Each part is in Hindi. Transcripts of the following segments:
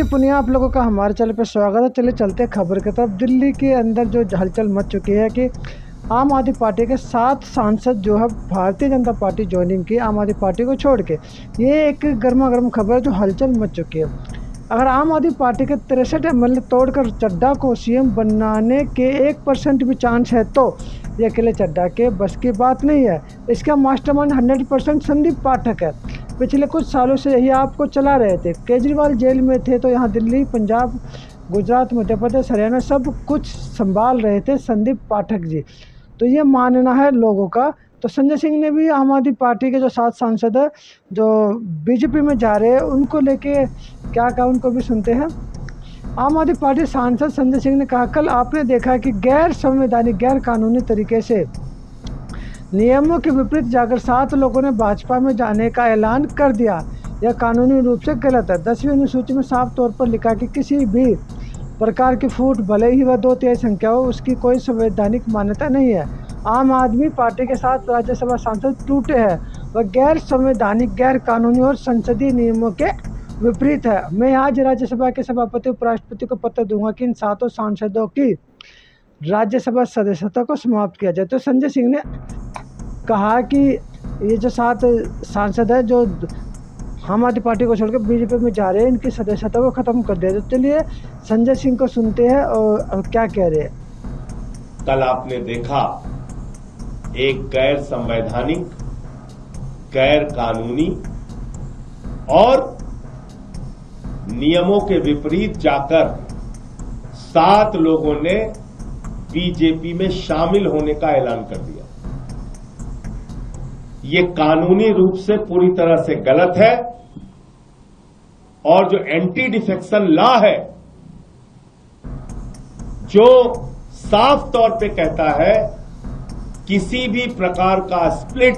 जी पुनिया आप लोगों का हमारे चैनल पर स्वागत है। चलिए चलते खबर की तरफ। दिल्ली के अंदर जो हलचल मच चुकी है कि आम आदमी पार्टी के 7 सांसद जो है भारतीय जनता पार्टी ज्वाइनिंग की आम आदमी पार्टी को छोड़ के। ये एक गर्मा गर्म खबर है जो हलचल मच चुकी है। अगर आम आदमी पार्टी के 63 एमएलए तोड़कर चड्ढा को सीएम बनाने के 1% भी चांस है तो ये अकेले चड्ढा के बस की बात नहीं है। इसका मास्टरमाइंड 100% संदीप पाठक है। पिछले कुछ सालों से यही आपको चला रहे थे। केजरीवाल जेल में थे तो यहाँ दिल्ली, पंजाब, गुजरात, मध्य प्रदेश, हरियाणा सब कुछ संभाल रहे थे संदीप पाठक जी। तो ये मानना है लोगों का। तो संजय सिंह ने भी आम आदमी पार्टी के जो 7 सांसद है जो बीजेपी में जा रहे हैं उनको लेके क्या कहा, उनको भी सुनते हैं। आम आदमी पार्टी सांसद संजय सिंह ने कहा, कल आपने देखा कि गैर संवैधानिक, गैर कानूनी तरीके से नियमों के विपरीत जाकर 7 लोगों ने भाजपा में जाने का ऐलान कर दिया। यह कानूनी रूप से गलत है। 10वीं अनुसूची में साफ तौर पर लिखा कि किसी भी प्रकार की फूट, भले ही वह 2/3 संख्या हो, उसकी कोई संवैधानिक मान्यता नहीं है। आम आदमी पार्टी के 7 राज्यसभा सांसद टूटे हैं। वह गैर संवैधानिक, गैर कानूनी और संसदीय नियमों के विपरीत है। मैं आज राज्यसभा के सभापति, उपराष्ट्रपति को पत्र दूंगा कि इन 7 सांसदों की राज्यसभा सदस्यता को समाप्त किया जाए। तो संजय सिंह ने कहा कि ये जो 7 सांसद है जो आम आदमी पार्टी को छोड़कर बीजेपी में जा रहे हैं, इनकी सदस्यता को खत्म कर दिया। तो चलिए संजय सिंह को सुनते हैं और क्या कह रहे हैं। कल आपने देखा एक गैर संवैधानिक, गैर कानूनी और नियमों के विपरीत जाकर 7 लोगों ने बीजेपी में शामिल होने का ऐलान कर दिया। ये कानूनी रूप से पूरी तरह से गलत है और जो एंटी डिफेक्शन लॉ है, जो साफ तौर पे कहता है किसी भी प्रकार का स्प्लिट,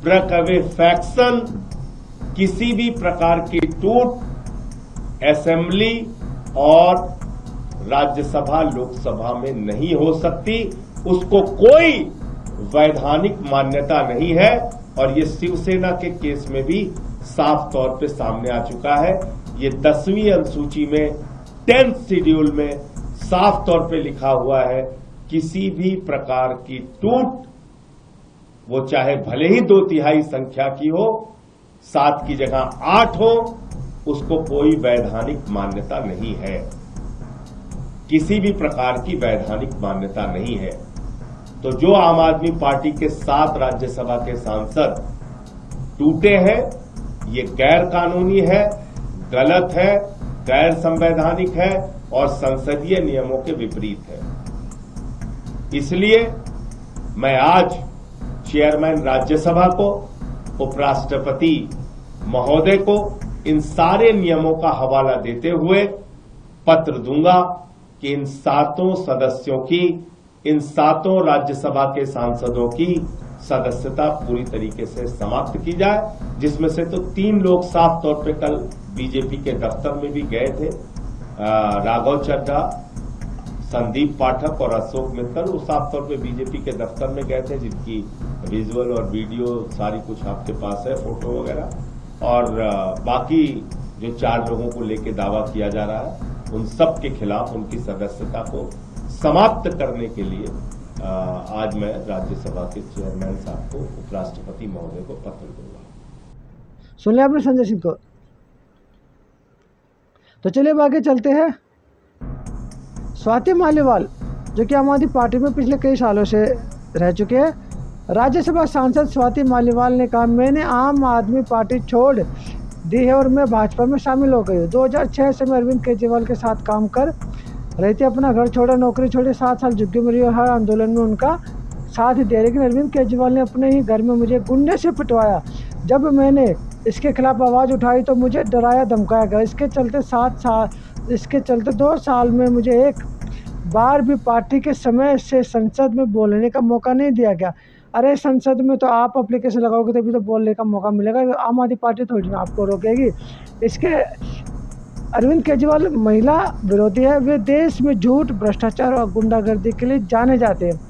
ब्रेक अवे फैक्शन, किसी भी प्रकार की टूट असेंबली और राज्यसभा, लोकसभा में नहीं हो सकती, उसको कोई वैधानिक मान्यता नहीं है। और ये शिवसेना के केस में भी साफ तौर पे सामने आ चुका है। ये 10वीं अनुसूची में 10th शेड्यूल में साफ तौर पे लिखा हुआ है, किसी भी प्रकार की टूट, वो चाहे भले ही 2/3 संख्या की हो, 7 की जगह 8 हो, उसको कोई वैधानिक मान्यता नहीं है। किसी भी प्रकार की वैधानिक मान्यता नहीं है। तो जो आम आदमी पार्टी के 7 राज्यसभा के सांसद टूटे हैं, ये गैर कानूनी है, गलत है, गैर संवैधानिक है और संसदीय नियमों के विपरीत है। इसलिए मैं आज चेयरमैन राज्यसभा को, उपराष्ट्रपति महोदय को इन सारे नियमों का हवाला देते हुए पत्र दूंगा कि इन 7 सदस्यों की, इन 7 राज्यसभा के सांसदों की सदस्यता पूरी तरीके से समाप्त की जाए, जिसमें से तो 3 लोग साफ तौर पे कल बीजेपी के दफ्तर में भी गए थे, राघव चड्ढा, संदीप पाठक और अशोक मित्तल। वो साफ तौर पे बीजेपी के दफ्तर में गए थे, जिनकी विजुअल और वीडियो सारी कुछ आपके पास है, फोटो वगैरह। और बाकी जो 4 लोगों को लेकर दावा किया जा रहा है, उन सब के खिलाफ उनकी सदस्यता को समाप्त करने के लिए आज मैं राज्यसभा के चेयरमैन साहब को, उपराष्ट्रपति महोदय को पत्र दूंगा। सुन लिया आपने संजय सिंह को। तो चलिए अब आगे चलते हैं। स्वाति मालीवाल जो कि आम आदमी पार्टी में पिछले कई सालों से रह चुके हैं, राज्यसभा सांसद स्वाति मालीवाल ने कहा, मैंने आम आदमी पार्टी छोड़ दी है और मैं भाजपा में शामिल हो गई हूँ। 2006 से मैं अरविंद केजरीवाल के साथ काम कर रही थी। अपना घर छोड़ा, नौकरी छोड़ी, 7 साल झुग्गी में रही और हर आंदोलन में उनका साथ दिया। लेकिन अरविंद केजरीवाल ने अपने ही घर में मुझे गुंडे से पिटवाया। जब मैंने इसके खिलाफ आवाज़ उठाई तो मुझे डराया, धमकाया गया। इसके चलते 2 साल में मुझे एक बार भी पार्टी के समय से संसद में बोलने का मौका नहीं दिया गया। अरे संसद में तो आप एप्लीकेशन लगाओगे तभी तो बोलने का मौका मिलेगा। आम आदमी पार्टी थोड़ी ना आपको रोकेगी। इसके अरविंद केजरीवाल महिला विरोधी है। वे देश में झूठ, भ्रष्टाचार और गुंडागर्दी के लिए जाने जाते हैं।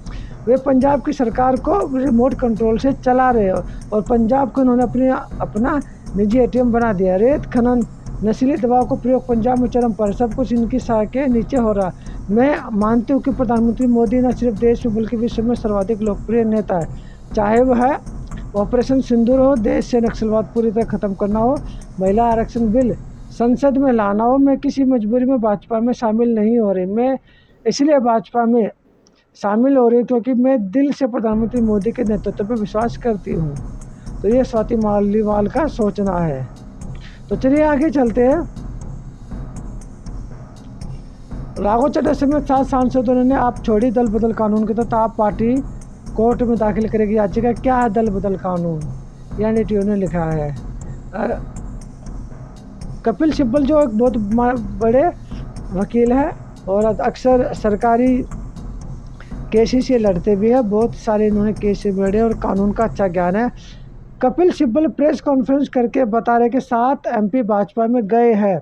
वे पंजाब की सरकार को रिमोट कंट्रोल से चला रहे हैं और पंजाब को उन्होंने अपना निजी एटीएम बना दिया। रेत खनन नशीली दवाओं का प्रयोग पंजाब में चरम पर, सब कुछ इनकी सहाय के नीचे हो रहा। मैं मानती हूँ कि प्रधानमंत्री मोदी न सिर्फ देश में बल्कि विश्व में सर्वाधिक लोकप्रिय नेता है। चाहे वह ऑपरेशन सिंदूर हो, देश से नक्सलवाद पूरी तरह खत्म करना हो, महिला आरक्षण बिल संसद में लाना हो, मैं किसी मजबूरी में भाजपा में शामिल नहीं हो रही। मैं इसलिए भाजपा में शामिल हो रही हूँ क्योंकि मैं दिल से प्रधानमंत्री मोदी के नेतृत्व पर विश्वास करती हूँ। तो ये स्वाति मालीवाल का सोचना है। तो चलिए आगे चलते हैं। राघव चड्ढा समेत 7 सांसदों ने आप छोड़ी दल बदल कानून के तहत आप पार्टी कोर्ट में दाखिल करेगी याचिका। क्या है दल बदल कानून, यानी टीओ ने लिखा है। कपिल सिब्बल जो एक बहुत बड़े वकील है और अक्सर सरकारी केसेस से लड़ते भी हैं, बहुत सारे इन्होंने केस से लड़े और कानून का अच्छा ज्ञान है। कपिल सिब्बल प्रेस कॉन्फ्रेंस करके बता रहे कि 7 MP भाजपा में गए हैं,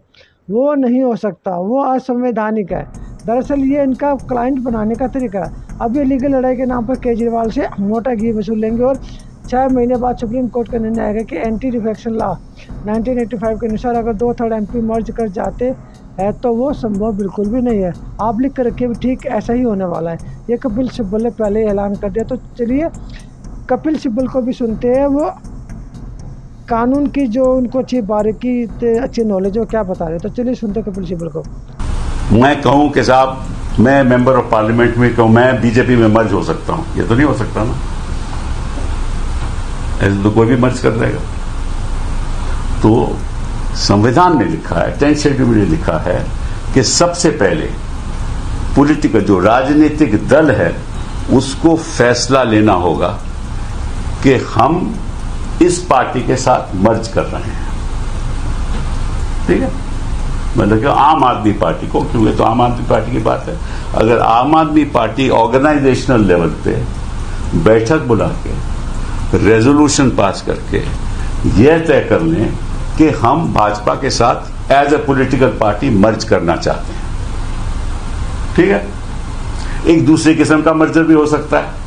वो नहीं हो सकता, वो असंवैधानिक है। दरअसल ये इनका क्लाइंट बनाने का तरीका है। अब ये लीगल लड़ाई के नाम पर केजरीवाल से मोटा घी वसूल लेंगे और 6 महीने बाद सुप्रीम कोर्ट का निर्णय आएगा कि एंटी डिफेक्शन लॉ 1985 के अनुसार अगर 2/3 MP मर्ज कर जाते हैं तो वो संभव बिल्कुल भी नहीं है। आप लिख कर रखिए, ठीक ऐसा ही होने वाला है। ये कपिल सिब्बल ने पहले ही ऐलान कर दिया। तो चलिए कपिल सिब्बल को भी सुनते हैं, वो कानून की जो उनको अच्छी बारीकी अच्छी नॉलेज है वो क्या बता रहे हैं। तो चलिए सुनते हैं कपिल सिब्बल को। मैं कहूं कि साहब मैं मेंबर ऑफ पार्लियामेंट में कहूं मैं बीजेपी में मर्ज हो सकता हूं, ये तो नहीं हो सकता ना, ऐसे तो कोई भी मर्ज कर देगा। तो संविधान में लिखा है, 10th शेड्यूल में लिखा है कि सबसे पहले पॉलिटिकल जो राजनीतिक दल है उसको फैसला लेना होगा कि हम इस पार्टी के साथ मर्ज कर रहे हैं। ठीक है, मतलब कि आम आदमी पार्टी को, क्योंकि तो आम आदमी पार्टी की बात है, अगर आम आदमी पार्टी ऑर्गेनाइजेशनल लेवल पे बैठक बुला के रेजोल्यूशन पास करके यह तय कर लें कि हम भाजपा के साथ as a political party merge करना चाहते हैं, ठीक है, एक दूसरे किस्म का मर्जर भी हो सकता है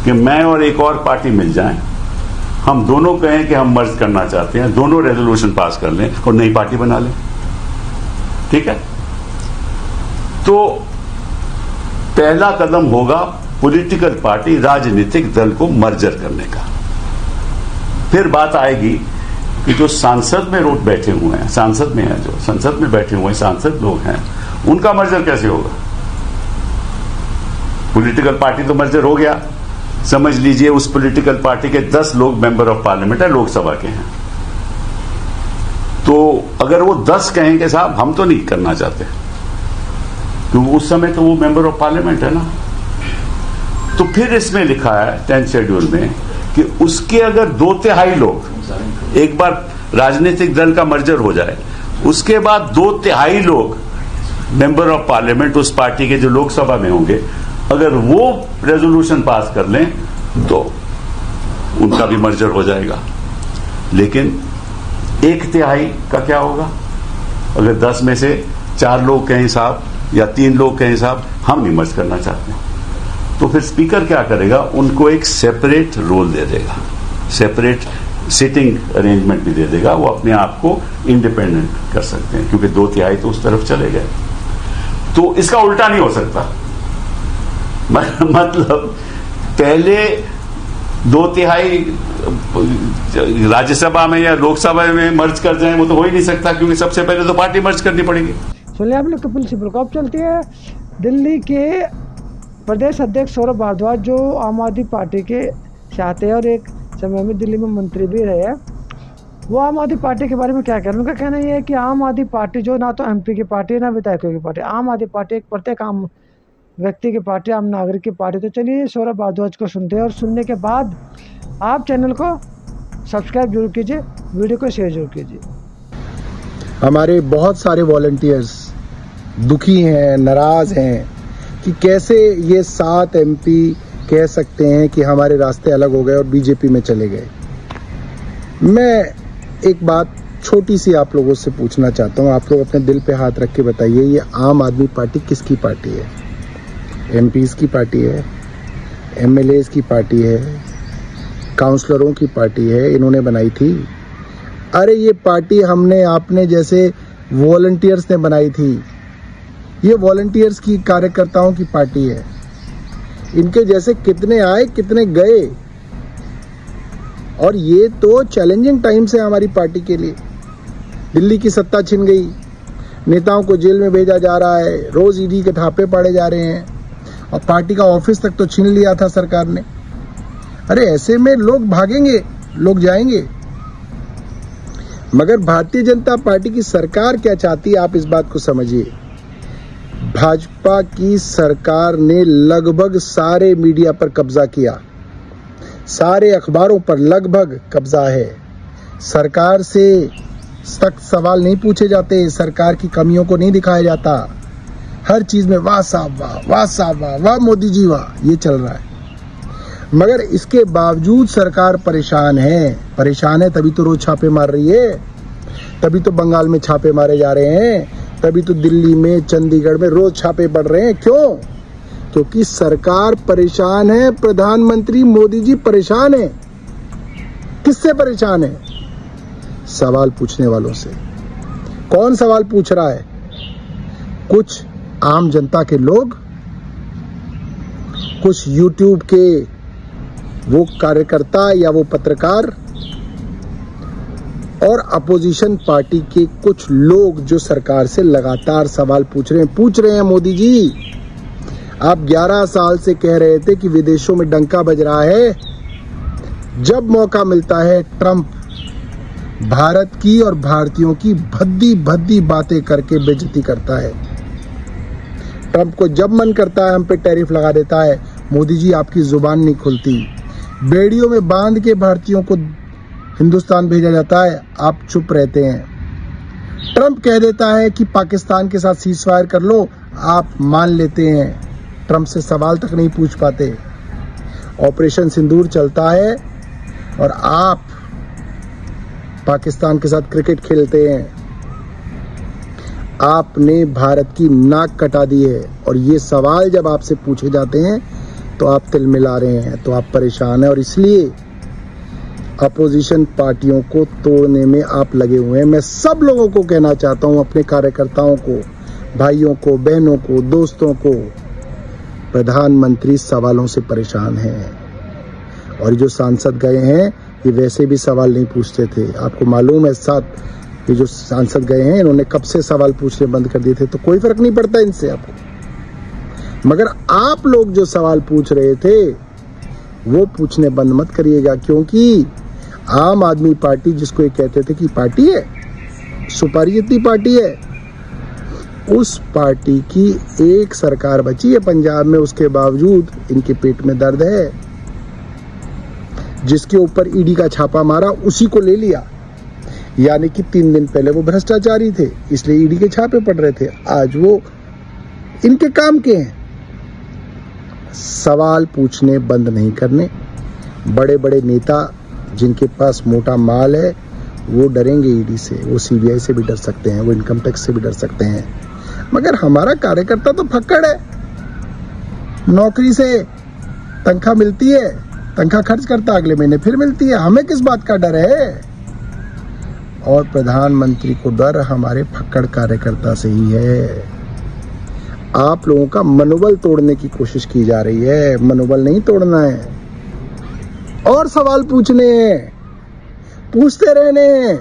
कि मैं और एक और पार्टी मिल जाएं, हम दोनों कहें कि हम मर्ज करना चाहते हैं, दोनों रेजोल्यूशन पास कर लें और नई पार्टी बना लें, ठीक है। तो पहला कदम होगा पॉलिटिकल पार्टी राजनीतिक दल को मर्जर करने का। फिर बात आएगी कि जो सांसद में रोड बैठे हुए हैं, सांसद में है, जो संसद में बैठे हुए सांसद लोग हैं, उनका मर्जर कैसे होगा। पॉलिटिकल पार्टी तो मर्जर हो गया, समझ लीजिए उस पॉलिटिकल पार्टी के 10 लोग मेंबर ऑफ पार्लियामेंट है, लोकसभा के हैं। तो अगर वो 10 कहेंगे साहब हम तो नहीं करना चाहते, क्योंकि उस समय तो वो मेंबर ऑफ पार्लियामेंट है ना, तो फिर इसमें लिखा है 10th शेड्यूल में कि उसके अगर 2/3 लोग, एक बार राजनीतिक दल का मर्जर हो जाए उसके बाद 2/3 लोग मेंबर ऑफ पार्लियामेंट उस पार्टी के जो लोकसभा में होंगे, अगर वो रेजोल्यूशन पास कर लें तो उनका भी मर्जर हो जाएगा। लेकिन 1/3 का क्या होगा, अगर 10 में से 4 लोग कहें साहब या 3 लोग कहें साहब हम नहीं मर्ज करना चाहते, तो फिर स्पीकर क्या करेगा, उनको एक सेपरेट रोल दे देगा, सेपरेट सिटिंग अरेंजमेंट भी दे देगा, वो अपने आप को इंडिपेंडेंट कर सकते हैं, क्योंकि 2/3 तो उस तरफ चले गए। तो इसका उल्टा नहीं हो सकता, मतलब पहले 2/3 राज्यसभा में या लोकसभा में मर्ज कर जाए, वो तो हो ही नहीं सकता, क्योंकि सबसे पहले तो पार्टी मर्ज करनी पड़ेगी। सुनिए आपने कपिल सिब्बल को। अब चलती है दिल्ली के प्रदेश अध्यक्ष सौरभ भारद्वाज, जो आम आदमी पार्टी के चाहते हैं और एक समय में दिल्ली में मंत्री भी रहे हैं। वो आम आदमी पार्टी के बारे में क्या कह रहे हैं, उनका कहना यह है कि आम आदमी पार्टी जो ना तो MP की पार्टी है ना विधायकों की पार्टी, आम आदमी पार्टी एक प्रत्येक आम व्यक्ति की पार्टी, आम नागरिक की पार्टी। तो चलिए सौरभ भारद्वाज को सुनते हैं और सुनने के बाद आप चैनल को सब्सक्राइब जरूर कीजिए, वीडियो को शेयर जरूर कीजिए। हमारे बहुत सारे वॉलंटियर्स दुखी हैं, नाराज हैं कि कैसे ये 7 MP कह सकते हैं कि हमारे रास्ते अलग हो गए और बीजेपी में चले गए। मैं एक बात छोटी सी आप लोगों से पूछना चाहता हूँ, आप लोग अपने दिल पे हाथ रख के बताइए, ये आम आदमी पार्टी किसकी पार्टी है? MPs की पार्टी है, MLAs की पार्टी है, काउंसलरों की पार्टी है, इन्होंने बनाई थी, अरे ये पार्टी हमने आपने जैसे वॉलंटियर्स ने बनाई थी, ये वॉलंटियर्स की कार्यकर्ताओं की पार्टी है। इनके जैसे कितने आए कितने गए, और ये तो चैलेंजिंग टाइम्स है हमारी पार्टी के लिए। दिल्ली की सत्ता छिन गई, नेताओं को जेल में भेजा जा रहा है, रोज ईडी के थापे पाड़े जा रहे हैं, और पार्टी का ऑफिस तक तो छीन लिया था सरकार ने। अरे ऐसे में लोग भागेंगे, लोग जाएंगे। मगर भारतीय जनता पार्टी की सरकार क्या चाहती है, आप इस बात को समझिए। भाजपा की सरकार ने लगभग सारे मीडिया पर कब्जा किया, सारे अखबारों पर लगभग कब्जा है। सरकार से सख्त सवाल नहीं पूछे जाते, सरकार की कमियों को नहीं दिखाया जाता। हर चीज में वाह साहब वाह, वाह साहब वाह, वाह मोदी जी वाह, ये चल रहा है। मगर इसके बावजूद सरकार परेशान है तभी तो रोज छापे मार रही है, तभी तो बंगाल में छापे मारे जा रहे हैं, तभी तो दिल्ली में चंडीगढ़ में रोज छापे पड़ रहे हैं। क्यों? क्योंकि सरकार परेशान है, प्रधानमंत्री मोदी जी परेशान है। किससे परेशान है? सवाल पूछने वालों से। कौन सवाल पूछ रहा है? कुछ आम जनता के लोग, कुछ यूट्यूब के वो कार्यकर्ता या वो पत्रकार, और अपोजिशन पार्टी के कुछ लोग जो सरकार से लगातार सवाल पूछ रहे हैं। मोदी जी, आप 11 साल से कह रहे थे कि विदेशों में डंका बज रहा है। जब मौका मिलता है ट्रंप भारत की और भारतीयों की भद्दी भद्दी बातें करके बेइज्जती करता है। ट्रंप को जब मन करता है हम पे टैरिफ लगा देता है। मोदी जी, आपकी जुबान नहीं खुलती। बेड़ियों में बांध के भारतीयों को हिंदुस्तान भेजा जाता है, आप चुप रहते हैं। ट्रंप कह देता है कि पाकिस्तान के साथ सीज फायर कर लो, आप मान लेते हैं। ट्रंप से सवाल तक नहीं पूछ पाते। ऑपरेशन सिंदूर चलता है और आप पाकिस्तान के साथ क्रिकेट खेलते हैं। आपने भारत की नाक कटा दी है, और ये सवाल जब आपसे पूछे जाते हैं तो आप तिलमिला रहे हैं, तो आप परेशान हैं, और इसलिए अपोजिशन पार्टियों को तोड़ने में आप लगे हुए हैं। मैं सब लोगों को कहना चाहता हूं, अपने कार्यकर्ताओं को, भाइयों को, बहनों को, दोस्तों को, प्रधानमंत्री सवालों से परेशान हैं। और जो सांसद गए हैं ये वैसे भी सवाल नहीं पूछते थे। आपको मालूम है, साथ ये जो सांसद गए हैं इन्होंने कब से सवाल पूछने बंद कर दिए थे, तो कोई फर्क नहीं पड़ता इनसे आपको। मगर आप लोग जो सवाल पूछ रहे थे वो पूछने बंद मत करिएगा, क्योंकि आम आदमी पार्टी, जिसको ये कहते थे कि पार्टी है, सुपारी इतनी पार्टी है, उस पार्टी की एक सरकार बची है पंजाब में, उसके बावजूद इनके पेट में दर्द है। जिसके ऊपर ईडी का छापा मारा उसी को ले लिया, यानी कि 3 दिन पहले वो भ्रष्टाचारी थे, इसलिए ईडी के छापे पड़ रहे थे। आज वो इनके काम के हैं। सवाल पूछने बंद नहीं करने। बड़े बड़े नेता जिनके पास मोटा माल है वो डरेंगे ईडी से, वो सीबीआई से भी डर सकते हैं, वो इनकम टैक्स से भी डर सकते हैं। मगर हमारा कार्यकर्ता तो फक्कड़ है, नौकरी से तनख्वाह मिलती है, तनख्वाह खर्च करता, अगले महीने फिर मिलती है। हमें किस बात का डर है? और प्रधानमंत्री को डर हमारे फक्कड़ कार्यकर्ता से ही है। आप लोगों का मनोबल तोड़ने की कोशिश की जा रही है, मनोबल नहीं तोड़ना है। और सवाल पूछने हैं, पूछते रहने हैं।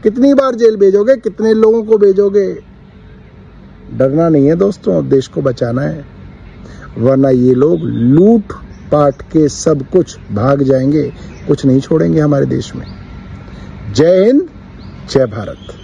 कितनी बार जेल भेजोगे, कितने लोगों को भेजोगे? डरना नहीं है दोस्तों, देश को बचाना है, वरना ये लोग लूट पाट के सब कुछ भाग जाएंगे, कुछ नहीं छोड़ेंगे हमारे देश में। जय हिंद, जय भारत।